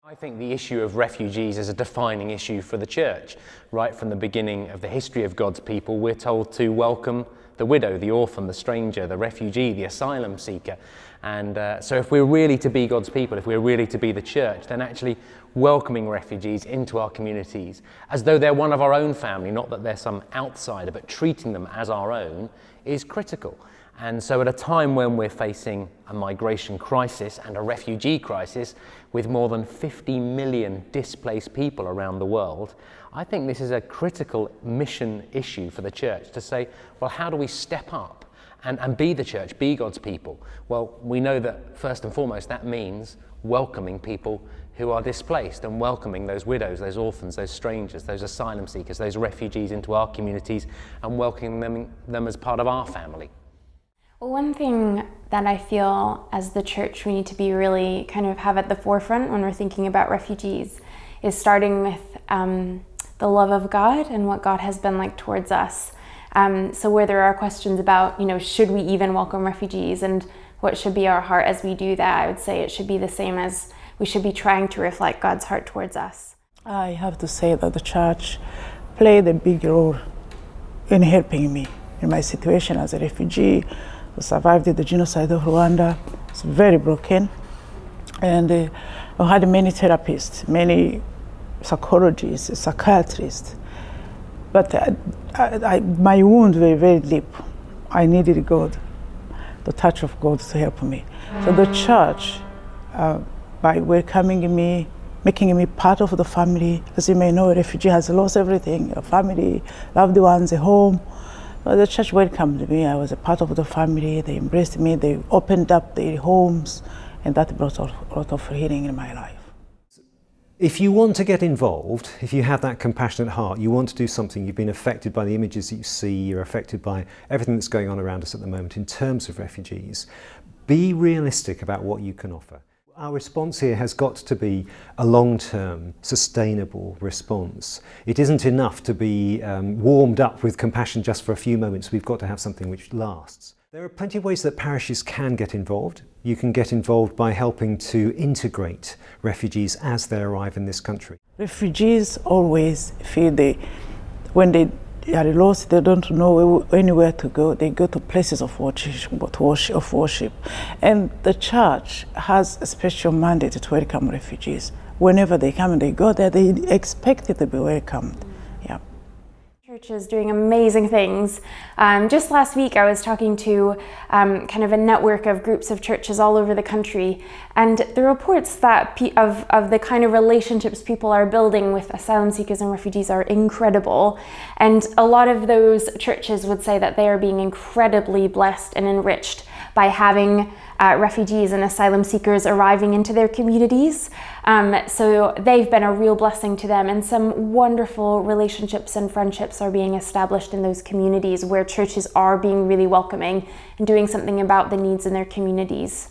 I think the issue of refugees is a defining issue for the church. Right from the beginning of the history of God's people, we're told to welcome the widow, the orphan, the stranger, the refugee, the asylum seeker. And so if we're really to be God's people, if we're really to be the church, then actually welcoming refugees into our communities as though they're one of our own family, not that they're some outsider, but treating them as our own is critical. And so at a time when we're facing a migration crisis and a refugee crisis with more than 50 million displaced people around the world, I think this is a critical mission issue for the church to say, well, how do we step up and be the church, be God's people? Well, we know that first and foremost that means welcoming people who are displaced and welcoming those widows, those orphans, those strangers, those asylum seekers, those refugees into our communities and welcoming them as part of our family. Well, one thing that I feel as the church we need to be really kind of have at the forefront when we're thinking about refugees is starting with the love of God and what God has been like towards us. So where there are questions about, should we even welcome refugees and what should be our heart as we do that, I would say it should be the same as we should be trying to reflect God's heart towards us. I have to say that the church played a big role in helping me in my situation as a refugee who survived the genocide of Rwanda. It's very broken. And I had many therapists, many psychologists, psychiatrists. But my wounds were very deep. I needed God, the touch of God to help me. So the church, by welcoming me, making me part of the family, as you may know, a refugee has lost everything, a family, loved ones, a home. But the church welcomed me. I was a part of the family. They embraced me. They opened up their homes, and that brought a lot of healing in my life. If you want to get involved, if you have that compassionate heart, you want to do something, you've been affected by the images that you see, you're affected by everything that's going on around us at the moment in terms of refugees, be realistic about what you can offer. Our response here has got to be a long-term, sustainable response. It isn't enough to be warmed up with compassion just for a few moments. We've got to have something which lasts. There are plenty of ways that parishes can get involved. You can get involved by helping to integrate refugees as they arrive in this country. Refugees always feel when they are lost, they don't know anywhere to go. They go to places of worship. And the church has a special mandate to welcome refugees. Whenever they come and they go there, they expect it to be welcomed. Yeah. Church is doing amazing things. Just last week I was talking to kind of a network of groups of churches all over the country, and the reports that of the kind of relationships people are building with asylum seekers and refugees are incredible. And a lot of those churches would say that they are being incredibly blessed and enriched by having refugees and asylum seekers arriving into their communities. So they've been a real blessing to them, and some wonderful relationships and friendships are being established in those communities where churches are being really welcoming and doing something about the needs in their communities.